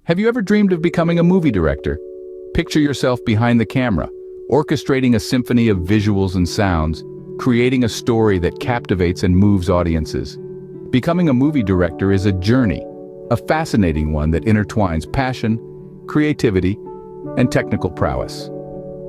Have you ever dreamed of becoming a movie director? Picture yourself behind the camera, orchestrating a symphony of visuals and sounds, creating a story that captivates and moves audiences. Becoming a movie director is a journey, a fascinating one that intertwines passion, creativity, and technical prowess.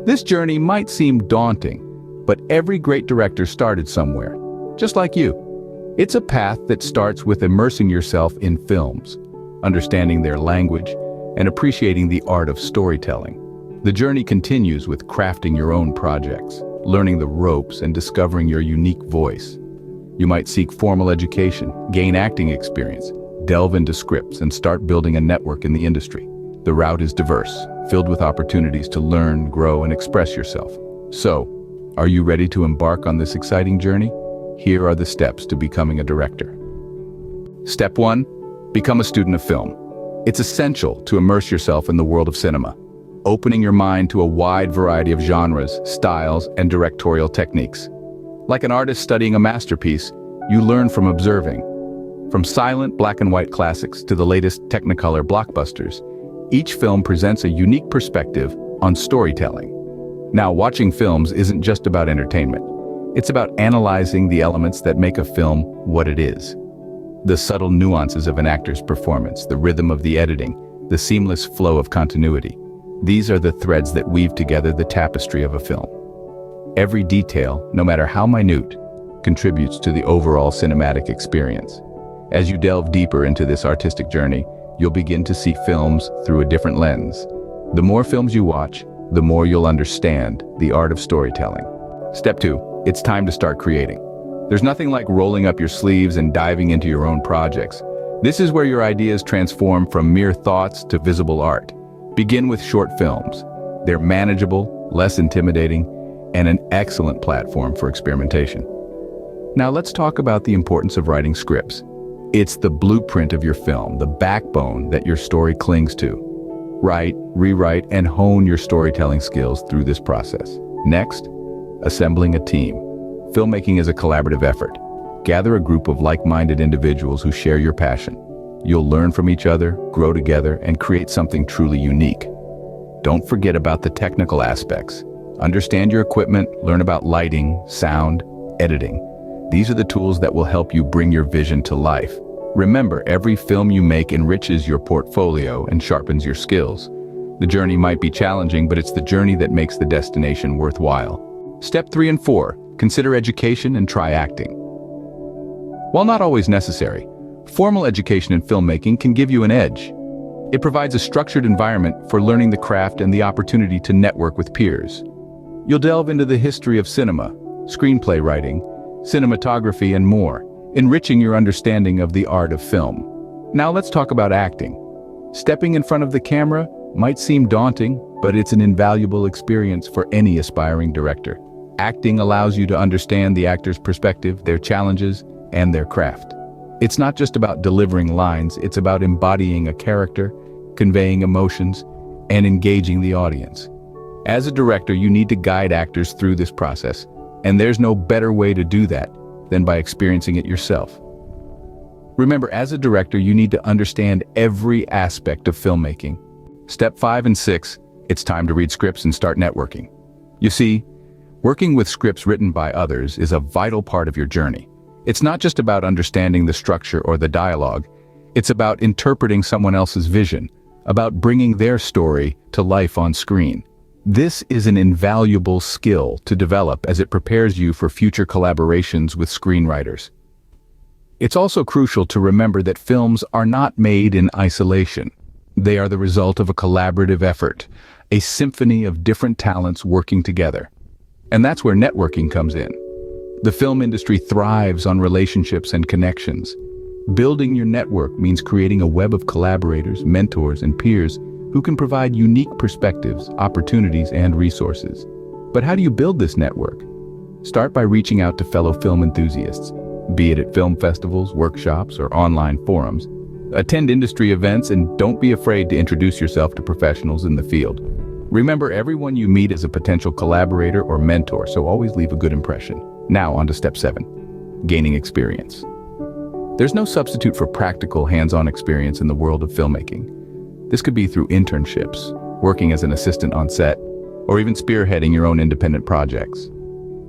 This journey might seem daunting, but every great director started somewhere, just like you. It's a path that starts with immersing yourself in films, understanding their language, and appreciating the art of storytelling. The journey continues with crafting your own projects, learning the ropes, and discovering your unique voice. You might seek formal education, gain acting experience, delve into scripts, and start building a network in the industry. The route is diverse, filled with opportunities to learn, grow, and express yourself. So, are you ready to embark on this exciting journey? Here are the steps to becoming a director. Step 1. Become a student of film. It's essential to immerse yourself in the world of cinema, opening your mind to a wide variety of genres, styles, and directorial techniques. Like an artist studying a masterpiece, you learn from observing. From silent black and white classics to the latest Technicolor blockbusters, each film presents a unique perspective on storytelling. Now, watching films isn't just about entertainment. It's about analyzing the elements that make a film what it is. The subtle nuances of an actor's performance, the rhythm of the editing, the seamless flow of continuity. These are the threads that weave together the tapestry of a film. Every detail, no matter how minute, contributes to the overall cinematic experience. As you delve deeper into this artistic journey, you'll begin to see films through a different lens. The more films you watch, the more you'll understand the art of storytelling. Step 2. It's time to start creating. There's nothing like rolling up your sleeves and diving into your own projects. This is where your ideas transform from mere thoughts to visible art. Begin with short films. They're manageable, less intimidating, and an excellent platform for experimentation. Now let's talk about the importance of writing scripts. It's the blueprint of your film, the backbone that your story clings to. Write, rewrite, and hone your storytelling skills through this process. Next, assembling a team. Filmmaking is a collaborative effort. Gather a group of like-minded individuals who share your passion. You'll learn from each other, grow together, and create something truly unique. Don't forget about the technical aspects. Understand your equipment, learn about lighting, sound, editing. These are the tools that will help you bring your vision to life. Remember, every film you make enriches your portfolio and sharpens your skills. The journey might be challenging, but it's the journey that makes the destination worthwhile. Step 3 and 4, consider education and try acting. While not always necessary, formal education in filmmaking can give you an edge. It provides a structured environment for learning the craft and the opportunity to network with peers. You'll delve into the history of cinema, screenplay writing, cinematography, and more, enriching your understanding of the art of film. Now let's talk about acting. Stepping in front of the camera might seem daunting, but it's an invaluable experience for any aspiring director. Acting allows you to understand the actor's perspective, their challenges, and their craft. It's not just about delivering lines, it's about embodying a character, conveying emotions, and engaging the audience. As a director, you need to guide actors through this process, and there's no better way to do that than by experiencing it yourself. Remember, as a director, you need to understand every aspect of filmmaking. Step 5 and 6, it's time to read scripts and start networking. You see, working with scripts written by others is a vital part of your journey. It's not just about understanding the structure or the dialogue. It's about interpreting someone else's vision, about bringing their story to life on screen. This is an invaluable skill to develop as it prepares you for future collaborations with screenwriters. It's also crucial to remember that films are not made in isolation. They are the result of a collaborative effort, a symphony of different talents working together. And that's where networking comes in. The film industry thrives on relationships and connections. Building your network means creating a web of collaborators, mentors, and peers who can provide unique perspectives, opportunities, and resources. But how do you build this network? Start by reaching out to fellow film enthusiasts, be it at film festivals, workshops, or online forums. Attend industry events and don't be afraid to introduce yourself to professionals in the field. Remember, everyone you meet is a potential collaborator or mentor, so always leave a good impression. Now on to step 7, gaining experience. There's no substitute for practical, hands-on experience in the world of filmmaking. This could be through internships, working as an assistant on set, or even spearheading your own independent projects.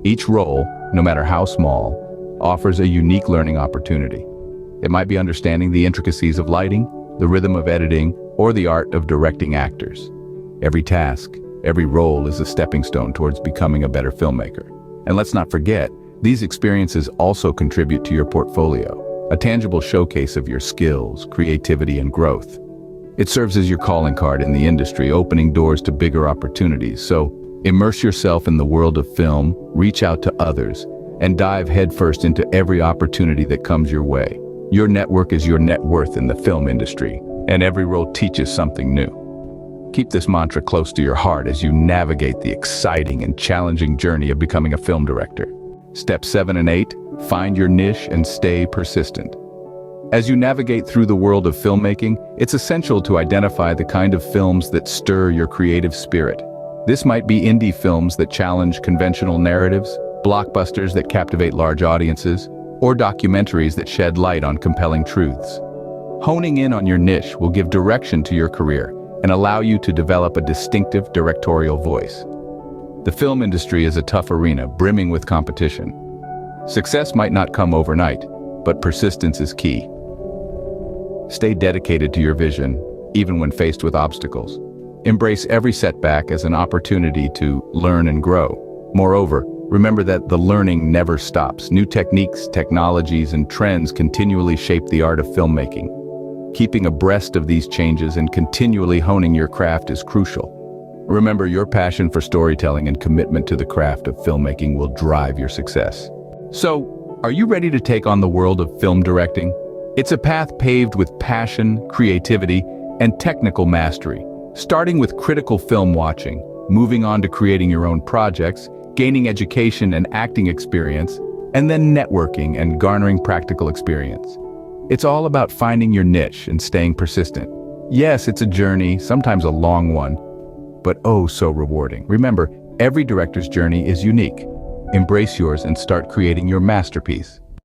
Each role, no matter how small, offers a unique learning opportunity. It might be understanding the intricacies of lighting, the rhythm of editing, or the art of directing actors. Every task, every role is a stepping stone towards becoming a better filmmaker. And let's not forget, these experiences also contribute to your portfolio, a tangible showcase of your skills, creativity, and growth. It serves as your calling card in the industry, opening doors to bigger opportunities. So, immerse yourself in the world of film, reach out to others, and dive headfirst into every opportunity that comes your way. Your network is your net worth in the film industry, and every role teaches something new. Keep this mantra close to your heart as you navigate the exciting and challenging journey of becoming a film director. Steps 7 and 8, find your niche and stay persistent. As you navigate through the world of filmmaking, it's essential to identify the kind of films that stir your creative spirit. This might be indie films that challenge conventional narratives, blockbusters that captivate large audiences, or documentaries that shed light on compelling truths. Honing in on your niche will give direction to your career and allow you to develop a distinctive directorial voice. The film industry is a tough arena, brimming with competition. Success might not come overnight, but persistence is key. Stay dedicated to your vision, even when faced with obstacles. Embrace every setback as an opportunity to learn and grow. Moreover, remember that the learning never stops. New techniques, technologies, and trends continually shape the art of filmmaking. Keeping abreast of these changes and continually honing your craft is crucial. Remember, your passion for storytelling and commitment to the craft of filmmaking will drive your success. So, are you ready to take on the world of film directing? It's a path paved with passion, creativity, and technical mastery. Starting with critical film watching, moving on to creating your own projects, gaining education and acting experience, and then networking and garnering practical experience. It's all about finding your niche and staying persistent. Yes, it's a journey, sometimes a long one, but oh so rewarding. Remember, every director's journey is unique. Embrace yours and start creating your masterpiece.